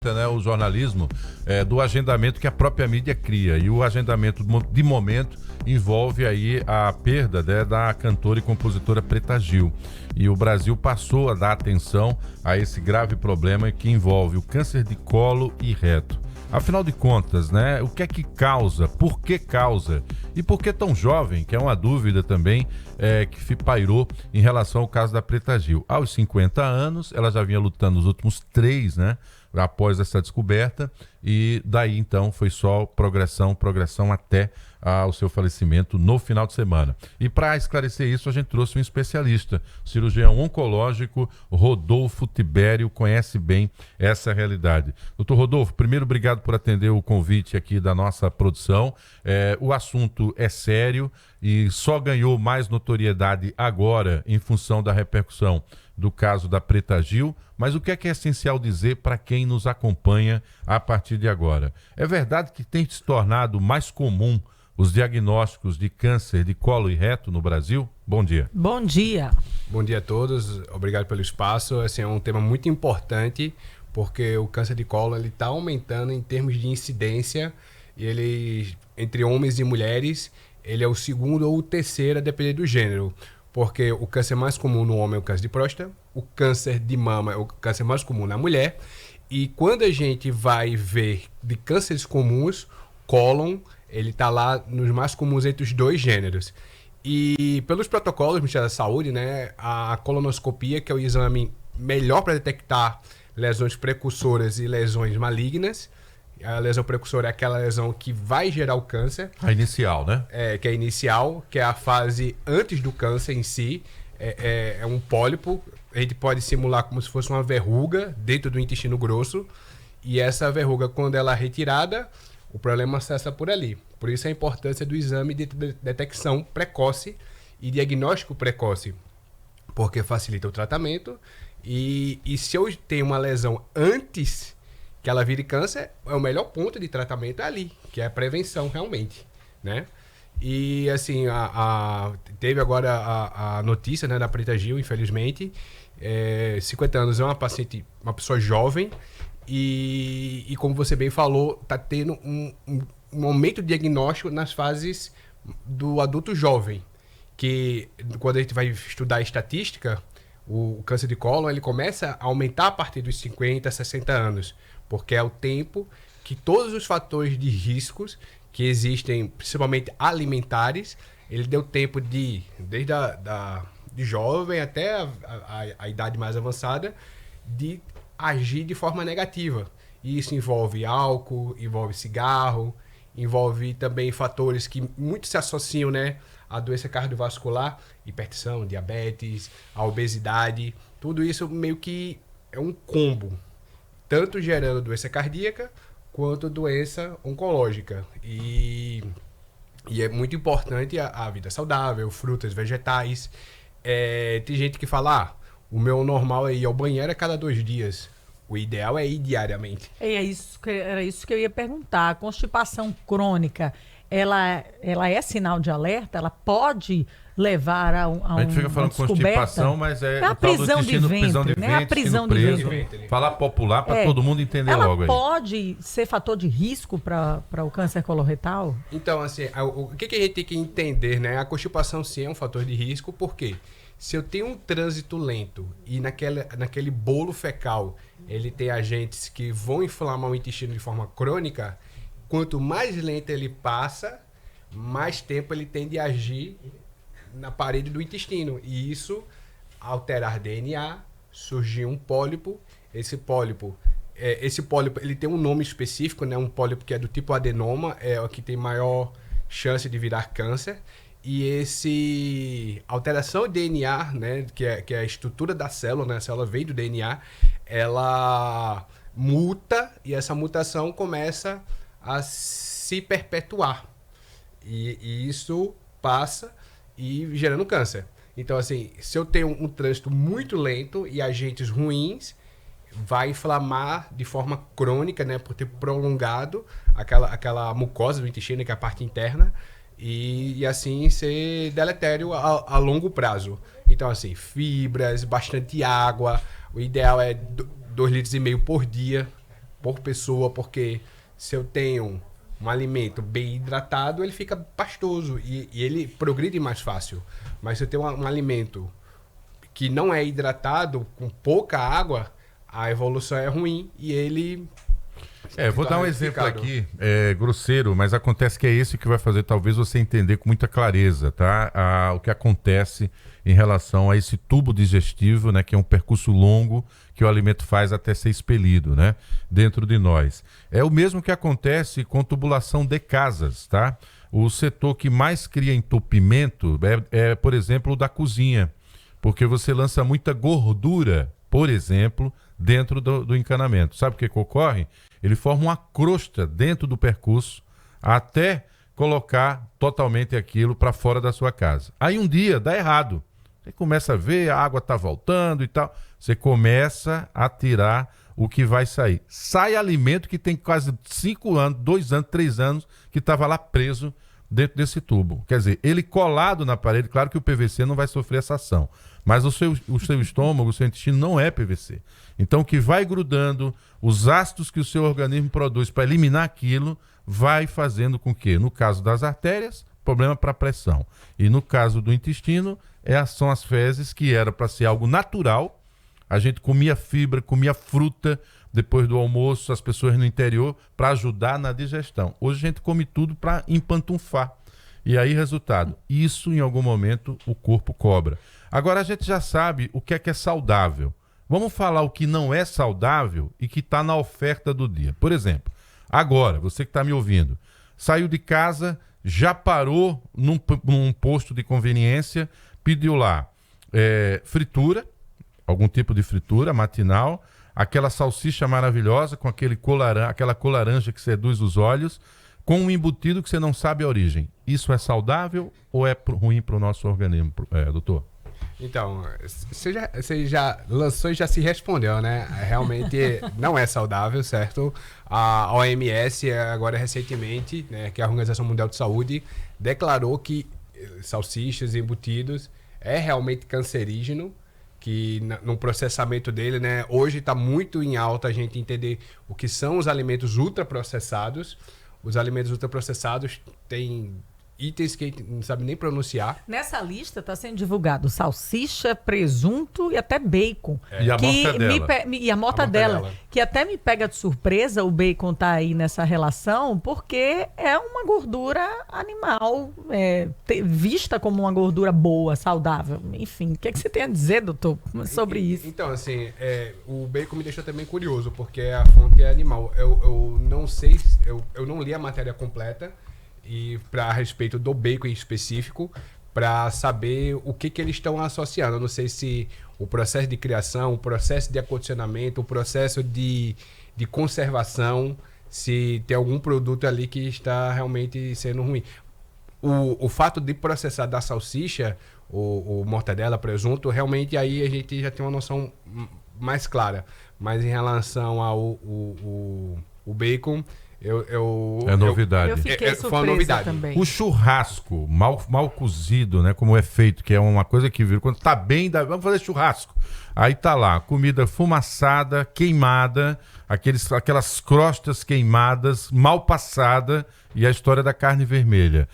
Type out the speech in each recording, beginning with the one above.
Né, o jornalismo do agendamento que a própria mídia cria, e o agendamento de momento envolve aí a perda, né, da cantora e compositora Preta Gil, e o Brasil passou a dar atenção a esse grave problema que envolve o câncer de colo e reto. Afinal de contas, né, o que é que causa, por que causa e por que tão jovem, que é uma dúvida também que pairou em relação ao caso da Preta Gil. Aos 50 anos, ela já vinha lutando nos últimos 3, né, após essa descoberta, e daí então foi só progressão até ao seu falecimento no final de semana. E para esclarecer isso, a gente trouxe um especialista, cirurgião oncológico, Rodolfo Tibério, conhece bem essa realidade. Doutor Rodolfo, primeiro, obrigado por atender o convite aqui da nossa produção. O assunto é sério e só ganhou mais notoriedade agora em função da repercussão do caso da Preta Gil, mas o que é essencial dizer para quem nos acompanha a partir de agora? É verdade que tem se tornado mais comum os diagnósticos de câncer de colo e reto no Brasil? Bom dia. Bom dia. Bom dia a todos, obrigado pelo espaço. Assim, é um tema muito importante, porque o câncer de colo está aumentando em termos de incidência, e ele, entre homens e mulheres, ele é o segundo ou o terceiro, a depender do gênero. Porque o câncer mais comum no homem é o câncer de próstata, o câncer de mama é o câncer mais comum na mulher, e quando a gente vai ver de cânceres comuns, cólon, ele está lá nos mais comuns entre os dois gêneros. E pelos protocolos do Ministério da Saúde, né, a colonoscopia, que é o exame melhor para detectar lesões precursoras e lesões malignas. A lesão precursora é aquela lesão que vai gerar o câncer. A inicial, né? Que é a inicial, que é a fase antes do câncer em si. É um pólipo. A gente pode simular como se fosse uma verruga dentro do intestino grosso. E essa verruga, quando ela é retirada, o problema cessa por ali. Por isso a importância do exame de detecção precoce e diagnóstico precoce. Porque facilita o tratamento. E se eu tenho uma lesão antes que ela vire câncer, é o melhor ponto de tratamento ali, que é a prevenção realmente, né? E assim, teve agora a notícia, né, da Preta Gil, infelizmente. 50 anos, é uma paciente, uma pessoa jovem, e como você bem falou, tá tendo um aumento de diagnóstico nas fases do adulto jovem, que quando a gente vai estudar a estatística, o câncer de cólon, ele começa a aumentar a partir dos 50, 60 anos, porque é o tempo que todos os fatores de riscos que existem, principalmente alimentares, ele deu tempo desde de jovem até a idade mais avançada, de agir de forma negativa. E isso envolve álcool, envolve cigarro, envolve também fatores que muito se associam, né, à doença cardiovascular, hipertensão, diabetes, a obesidade. Tudo isso meio que é um combo, tanto gerando doença cardíaca quanto doença oncológica. E é muito importante a vida saudável, frutas, vegetais. Tem gente que fala, o meu normal é ir ao banheiro a cada 2 dias. O ideal é ir diariamente. Era isso que eu ia perguntar. A constipação crônica, ela é sinal de alerta? Ela pode levar a A gente fica falando constipação, mas é a prisão de ventre, né? A prisão de ventre. Falar popular para todo mundo entender ela logo aí. Ela pode ser fator de risco para o câncer coloretal? Então, assim, o que a gente tem que entender, né? A constipação sim é um fator de risco, porque se eu tenho um trânsito lento e naquele bolo fecal ele tem agentes que vão inflamar o intestino de forma crônica, quanto mais lento ele passa, mais tempo ele tem de agir na parede do intestino. E isso alterar DNA, surgir um pólipo. Esse pólipo ele tem um nome específico, né? Um pólipo que é do tipo adenoma, é o que tem maior chance de virar câncer. E esse alteração de DNA, né, que é a estrutura da célula, né, a célula veio do DNA, ela muta, e essa mutação começa a se perpetuar. E isso passa e gerando câncer. Então, assim, se eu tenho um trânsito muito lento e agentes ruins, vai inflamar de forma crônica, né, por ter prolongado aquela mucosa do intestino, que é a parte interna, e assim ser deletério a longo prazo. Então, assim, fibras, bastante água. O ideal é 2,5 litros por dia. por pessoa, porque se eu tenho um alimento bem hidratado, ele fica pastoso e ele progride mais fácil. Mas se eu tenho um alimento que não é hidratado, com pouca água, a evolução é ruim e ele... Vou dar um exemplo aqui, grosseiro, mas acontece que é esse que vai fazer talvez você entender com muita clareza, tá? O que acontece em relação a esse tubo digestivo, né? Que é um percurso longo que o alimento faz até ser expelido, né? Dentro de nós. É o mesmo que acontece com tubulação de casas, tá? O setor que mais cria entupimento por exemplo, o da cozinha, porque você lança muita gordura, por exemplo, dentro do encanamento. Sabe o que ocorre? Ele forma uma crosta dentro do percurso até colocar totalmente aquilo para fora da sua casa. Aí um dia dá errado. Você começa a ver, a água está voltando e tal. Você começa a tirar o que vai sair. Sai alimento que tem quase 5 anos, 2 anos, 3 anos, que estava lá preso dentro desse tubo. Quer dizer, ele colado na parede, claro que o PVC não vai sofrer essa ação. Mas o seu estômago, o seu intestino não é PVC. Então, o que vai grudando, os ácidos que o seu organismo produz para eliminar aquilo, vai fazendo com que, no caso das artérias, problema para a pressão. E no caso do intestino, são as fezes, que era para ser algo natural. A gente comia fibra, comia fruta depois do almoço, as pessoas no interior, para ajudar na digestão. Hoje a gente come tudo para empantunfar. E aí, resultado, isso em algum momento o corpo cobra. Agora a gente já sabe o que é saudável. Vamos falar o que não é saudável e que está na oferta do dia. Por exemplo, agora, você que está me ouvindo, saiu de casa, já parou num posto de conveniência, pediu lá fritura, algum tipo de fritura matinal, aquela salsicha maravilhosa com aquela cor laranja que seduz os olhos, com um embutido que você não sabe a origem. Isso é saudável ou é ruim para o nosso organismo, doutor? Então, você já lançou e já se respondeu, né? Realmente não é saudável, certo? A OMS, agora recentemente, né, que é a Organização Mundial de Saúde, declarou que salsichas e embutidos é realmente cancerígeno, que no processamento dele, né? Hoje está muito em alta a gente entender o que são os alimentos ultraprocessados. Os alimentos ultraprocessados têm itens que a gente não sabe nem pronunciar. Nessa lista está sendo divulgado salsicha, presunto e até bacon. E a mortadela. E a mortadela. Que até me pega de surpresa o bacon tá aí nessa relação, porque é uma gordura animal, vista como uma gordura boa, saudável. Enfim, o que você tem a dizer, doutor, sobre isso? Então, assim, o bacon me deixou também curioso, porque a fonte é animal. Eu não sei, eu não li a matéria completa, e a respeito do bacon em específico, para saber o que eles estão associando. Eu não sei se o processo de criação, o processo de acondicionamento, o processo de conservação, se tem algum produto ali que está realmente sendo ruim. O fato de processar da salsicha, o mortadela, presunto, realmente aí a gente já tem uma noção mais clara. Mas em relação ao o bacon... é novidade. Eu fiquei surpresa também. O churrasco, mal cozido, né? Como é feito, que é uma coisa que vira. Quando tá bem, vamos fazer churrasco. Aí tá lá, comida fumaçada, queimada, aquelas crostas queimadas, mal passada, e a história da carne vermelha.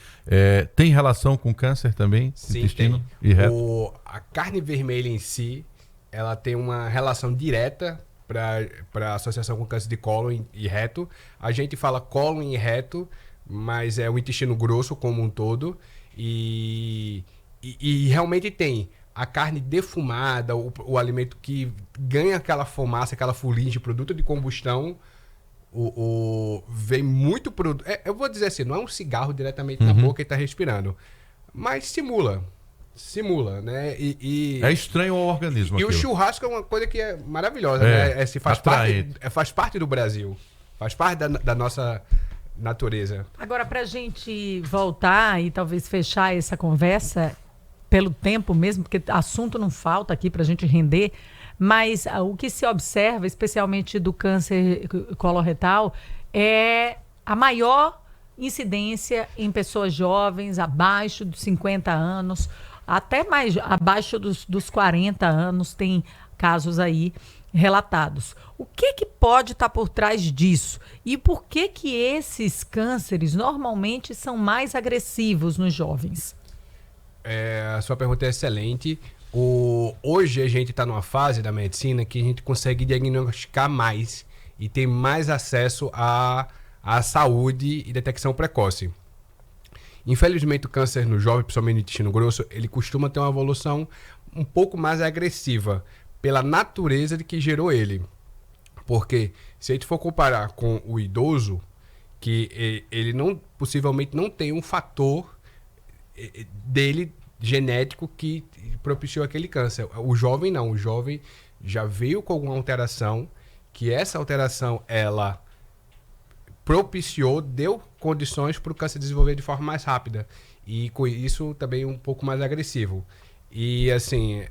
Tem relação com câncer também? Sim, intestino tem. E reto? A carne vermelha em si, ela tem uma relação direta para associação com câncer de cólon e reto. A gente fala cólon e reto, mas é o intestino grosso como um todo. E realmente tem a carne defumada, o alimento que ganha aquela fumaça, aquela fuligem, produto de combustão. Vem muito produto. Eu vou dizer assim, não é um cigarro diretamente na boca e está respirando, mas simula, né? É estranho ao organismo. E aquilo. O churrasco é uma coisa que é maravilhosa, né? Faz parte do Brasil. Faz parte da nossa natureza. Agora, para a gente voltar e talvez fechar essa conversa, pelo tempo mesmo, porque assunto não falta aqui para a gente render, mas o que se observa, especialmente do câncer coloretal, é a maior incidência em pessoas jovens, abaixo dos 50 anos, até mais abaixo dos 40 anos, tem casos aí relatados. O que pode estar por trás disso? E por que esses cânceres normalmente são mais agressivos nos jovens? A sua pergunta é excelente. Hoje a gente está numa fase da medicina que a gente consegue diagnosticar mais e tem mais acesso à saúde e detecção precoce. Infelizmente, o câncer no jovem, principalmente no intestino grosso, ele costuma ter uma evolução um pouco mais agressiva pela natureza de que gerou ele. Porque se a gente for comparar com o idoso, que ele possivelmente não tem um fator dele genético que propiciou aquele câncer. O jovem não, o jovem já veio com alguma alteração, que essa alteração ela propiciou, deu condições para o câncer desenvolver de forma mais rápida e com isso também um pouco mais agressivo. E assim,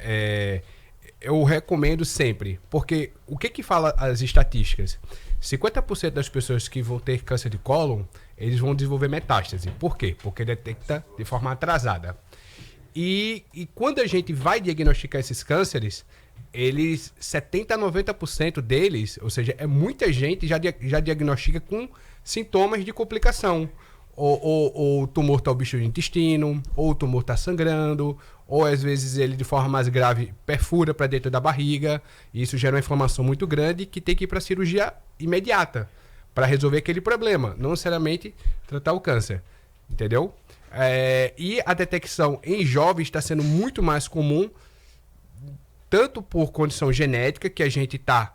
eu recomendo sempre, porque o que fala as estatísticas? 50% das pessoas que vão ter câncer de cólon, eles vão desenvolver metástase. Por quê? Porque detecta de forma atrasada. E quando a gente vai diagnosticar esses cânceres, 70% a 90% deles, ou seja, muita gente já diagnostica com sintomas de complicação. Ou o tumor está obstruindo o intestino, ou o tumor está sangrando, ou às vezes ele de forma mais grave perfura para dentro da barriga, e isso gera uma inflamação muito grande que tem que ir para cirurgia imediata para resolver aquele problema, não necessariamente tratar o câncer, entendeu? E a detecção em jovens está sendo muito mais comum, tanto por condição genética, que a gente está,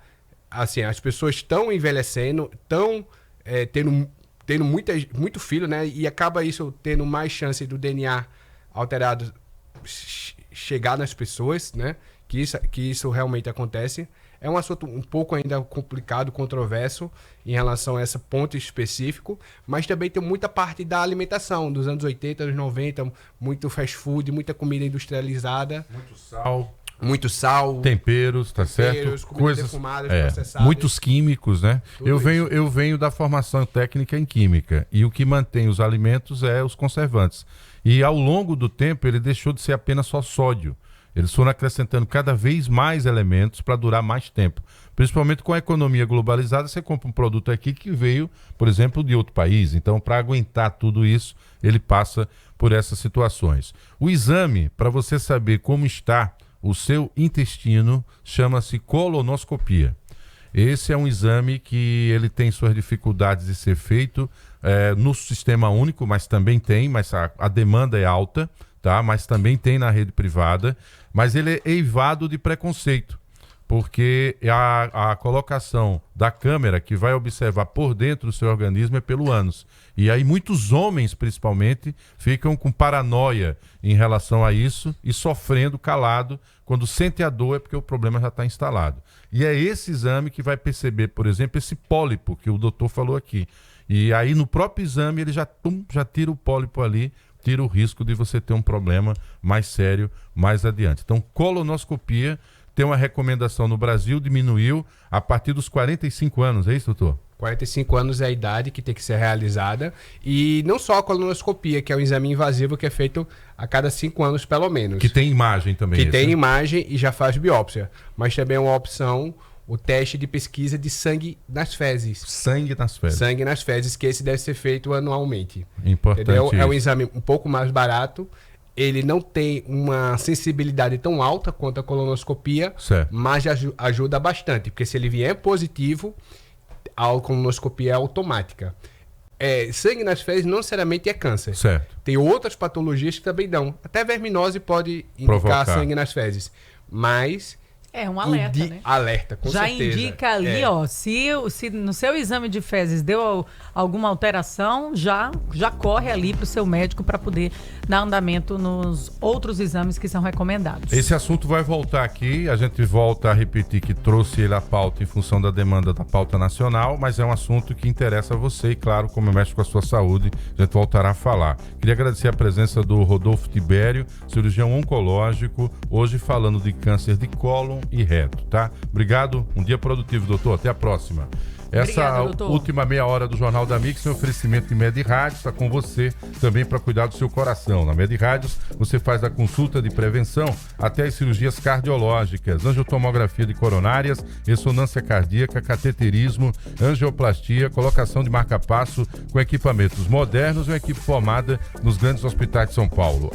assim, as pessoas estão envelhecendo, estão tendo muito filho, né? E acaba isso tendo mais chance do DNA alterado chegar nas pessoas, né? Que isso realmente acontece. É um assunto um pouco ainda complicado, controverso em relação a esse ponto específico, mas também tem muita parte da alimentação, dos anos 80, anos 90, muito fast food, muita comida industrializada. Muito sal. Temperos, tá certo? Coisas defumadas, processadas. Muitos químicos, né? Eu venho da formação técnica em química e o que mantém os alimentos é os conservantes. E ao longo do tempo ele deixou de ser apenas só sódio. Eles foram acrescentando cada vez mais elementos para durar mais tempo. Principalmente com a economia globalizada, você compra um produto aqui que veio, por exemplo, de outro país. Então, para aguentar tudo isso, ele passa por essas situações. O exame, para você saber como está o seu intestino, chama-se colonoscopia. Esse é um exame que ele tem suas dificuldades de ser feito no sistema único, mas também tem, mas a demanda é alta, tá? Mas também tem na rede privada, mas ele é eivado de preconceito, porque a colocação da câmera que vai observar por dentro do seu organismo é pelo ânus. E aí muitos homens, principalmente, ficam com paranoia em relação a isso e sofrendo calado. Quando sente a dor é porque o problema já está instalado. E é esse exame que vai perceber, por exemplo, esse pólipo que o doutor falou aqui. E aí no próprio exame ele já tira o pólipo ali, tira o risco de você ter um problema mais sério mais adiante. Então, colonoscopia tem uma recomendação no Brasil, diminuiu a partir dos 45 anos, é isso, doutor? 45 anos é a idade que tem que ser realizada. E não só a colonoscopia, que é um exame invasivo que é feito a cada 5 anos, pelo menos. Que tem imagem também. Que tem imagem e já faz biópsia. Mas também é uma opção o teste de pesquisa de sangue nas fezes. Sangue nas fezes. Sangue nas fezes, que esse deve ser feito anualmente. Importante. Entendeu? É um exame um pouco mais barato. Ele não tem uma sensibilidade tão alta quanto a colonoscopia, certo, mas ajuda bastante. Porque se ele vier positivo, a colonoscopia é automática. Sangue nas fezes não necessariamente é câncer. Certo. Tem outras patologias que também dão. Até verminose pode indicar sangue nas fezes. Mas é um alerta, né? Alerta, com já certeza. Já indica ali, ó, se no seu exame de fezes deu alguma alteração, já corre ali para o seu médico para poder dar andamento nos outros exames que são recomendados. Esse assunto vai voltar aqui, a gente volta a repetir que trouxe ele à pauta em função da demanda da pauta nacional, mas é um assunto que interessa a você e, claro, como mexe com a sua saúde, a gente voltará a falar. Queria agradecer a presença do Rodolfo Tibério, cirurgião oncológico, hoje falando de câncer de cólon e reto, tá? Obrigado, um dia produtivo, doutor, até a próxima. Essa Obrigada, doutor. última meia hora do Jornal da Mix é um oferecimento de Med Rádios, está com você também para cuidar do seu coração. Na Med Rádios você faz a consulta de prevenção até as cirurgias cardiológicas, angiotomografia de coronárias, ressonância cardíaca, cateterismo, angioplastia, colocação de marca-passo com equipamentos modernos e uma equipe formada nos grandes hospitais de São Paulo.